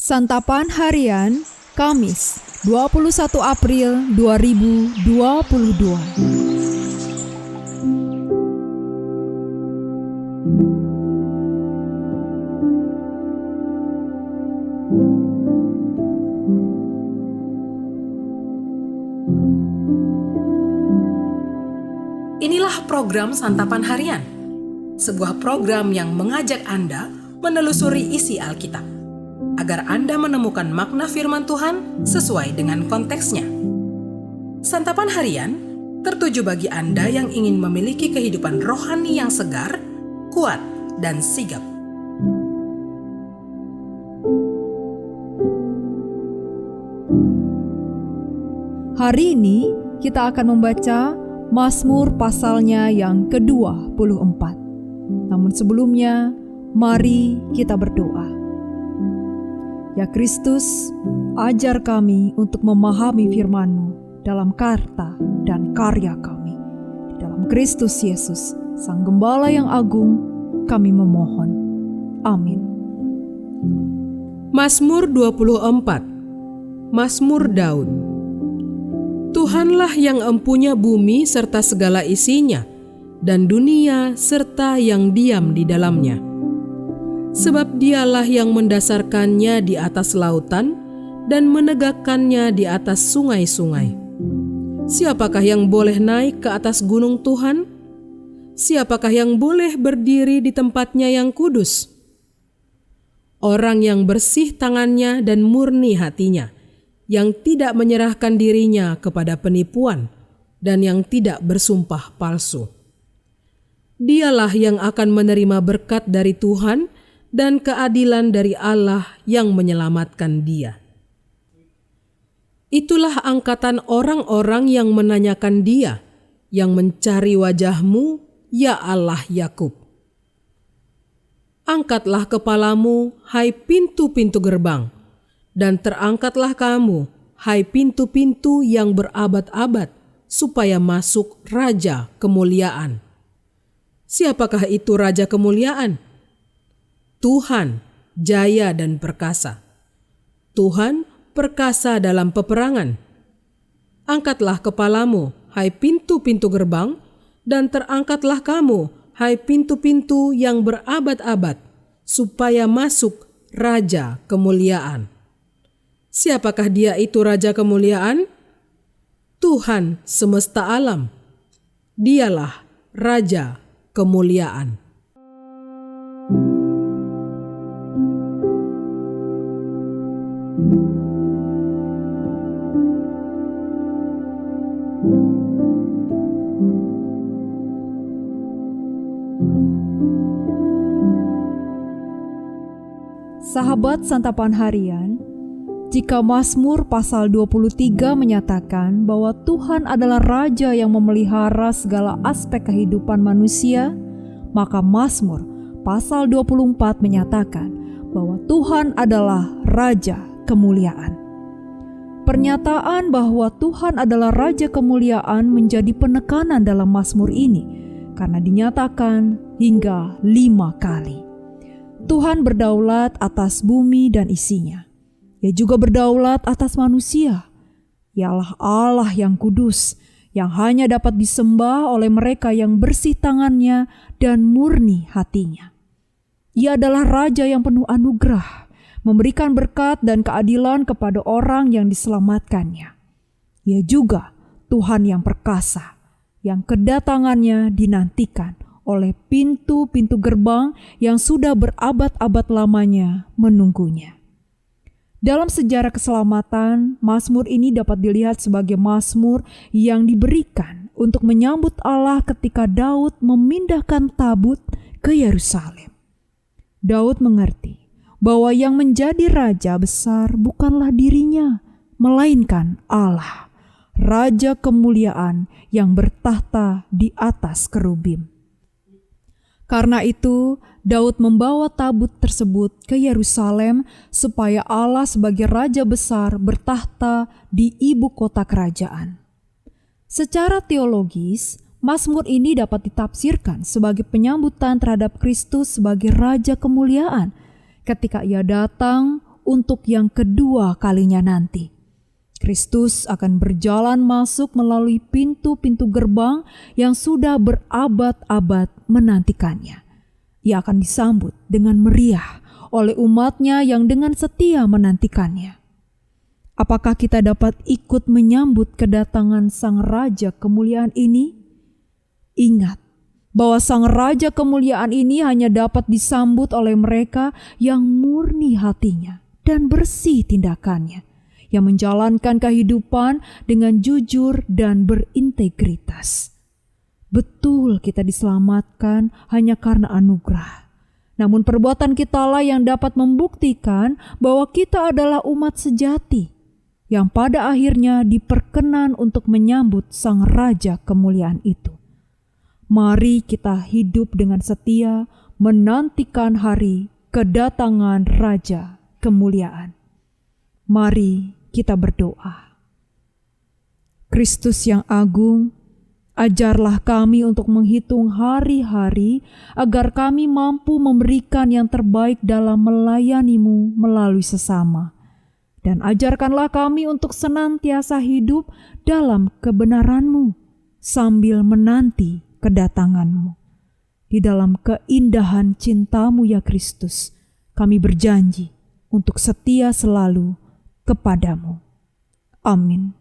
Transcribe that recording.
Santapan Harian Kamis 21 April 2022. Inilah program Santapan Harian, sebuah program yang mengajak Anda menelusuri isi Alkitab, agar Anda menemukan makna firman Tuhan sesuai dengan konteksnya. Santapan Harian tertuju bagi Anda yang ingin memiliki kehidupan rohani yang segar, kuat, dan sigap. Hari ini kita akan membaca Mazmur pasalnya yang ke-24. Namun sebelumnya, mari kita berdoa. Ya Kristus, ajar kami untuk memahami firman-Mu dalam kata dan karya kami. Di dalam Kristus Yesus, Sang Gembala yang agung, kami memohon. Amin. Mazmur 24. Mazmur Daud. Tuhanlah yang empunya bumi serta segala isinya, dan dunia serta yang diam di dalamnya. Sebab dialah yang mendasarkannya di atas lautan dan menegakkannya di atas sungai-sungai. Siapakah yang boleh naik ke atas gunung Tuhan? Siapakah yang boleh berdiri di tempatnya yang kudus? Orang yang bersih tangannya dan murni hatinya, yang tidak menyerahkan dirinya kepada penipuan dan yang tidak bersumpah palsu. Dialah yang akan menerima berkat dari Tuhan dan keadilan dari Allah yang menyelamatkan dia. Itulah angkatan orang-orang yang menanyakan dia, yang mencari wajah-Mu, ya Allah Yakub. Angkatlah kepalamu, hai pintu-pintu gerbang, dan terangkatlah kamu, hai pintu-pintu yang berabad-abad, supaya masuk Raja Kemuliaan. Siapakah itu Raja Kemuliaan? Tuhan, jaya dan perkasa. Tuhan, perkasa dalam peperangan. Angkatlah kepalamu, hai pintu-pintu gerbang, dan terangkatlah kamu, hai pintu-pintu yang berabad-abad, supaya masuk Raja Kemuliaan. Siapakah dia itu Raja Kemuliaan? Tuhan semesta alam. Dialah Raja Kemuliaan. Sahabat Santapan Harian, jika Mazmur pasal 23 menyatakan bahwa Tuhan adalah Raja yang memelihara segala aspek kehidupan manusia, maka Mazmur pasal 24 menyatakan bahwa Tuhan adalah Raja Kemuliaan. Pernyataan bahwa Tuhan adalah Raja Kemuliaan menjadi penekanan dalam Mazmur ini karena dinyatakan hingga 5 kali. Tuhan berdaulat atas bumi dan isinya. Ia juga berdaulat atas manusia. Ialah Allah yang kudus, yang hanya dapat disembah oleh mereka yang bersih tangannya dan murni hatinya. Ia adalah Raja yang penuh anugerah, memberikan berkat dan keadilan kepada orang yang diselamatkannya. Ia juga Tuhan yang perkasa, yang kedatangannya dinantikan oleh pintu-pintu gerbang yang sudah berabad-abad lamanya menunggunya. Dalam sejarah keselamatan, Mazmur ini dapat dilihat sebagai Mazmur yang diberikan untuk menyambut Allah ketika Daud memindahkan tabut ke Yerusalem. Daud mengerti bahwa yang menjadi raja besar bukanlah dirinya, melainkan Allah, Raja Kemuliaan yang bertahta di atas kerubim. Karena itu, Daud membawa tabut tersebut ke Yerusalem supaya Allah sebagai Raja besar bertahta di ibu kota kerajaan. Secara teologis, Mazmur ini dapat ditafsirkan sebagai penyambutan terhadap Kristus sebagai Raja Kemuliaan ketika ia datang untuk yang kedua kalinya nanti. Kristus akan berjalan masuk melalui pintu-pintu gerbang yang sudah berabad-abad menantikannya. Ia akan disambut dengan meriah oleh umatnya yang dengan setia menantikannya. Apakah kita dapat ikut menyambut kedatangan Sang Raja kemuliaan ini? Ingat bahwa Sang Raja kemuliaan ini hanya dapat disambut oleh mereka yang murni hatinya dan bersih tindakannya, yang menjalankan kehidupan dengan jujur dan berintegritas. Betul, kita diselamatkan hanya karena anugerah. Namun perbuatan kitalah yang dapat membuktikan bahwa kita adalah umat sejati yang pada akhirnya diperkenan untuk menyambut Sang Raja kemuliaan itu. Mari kita hidup dengan setia menantikan hari kedatangan Raja kemuliaan. Mari kita berdoa. Kristus yang agung, ajarlah kami untuk menghitung hari-hari agar kami mampu memberikan yang terbaik dalam melayani-Mu melalui sesama. Dan ajarkanlah kami untuk senantiasa hidup dalam kebenaran-Mu sambil menanti kedatangan-Mu. Di dalam keindahan cinta-Mu ya Kristus, kami berjanji untuk setia selalu kepadamu. Amin.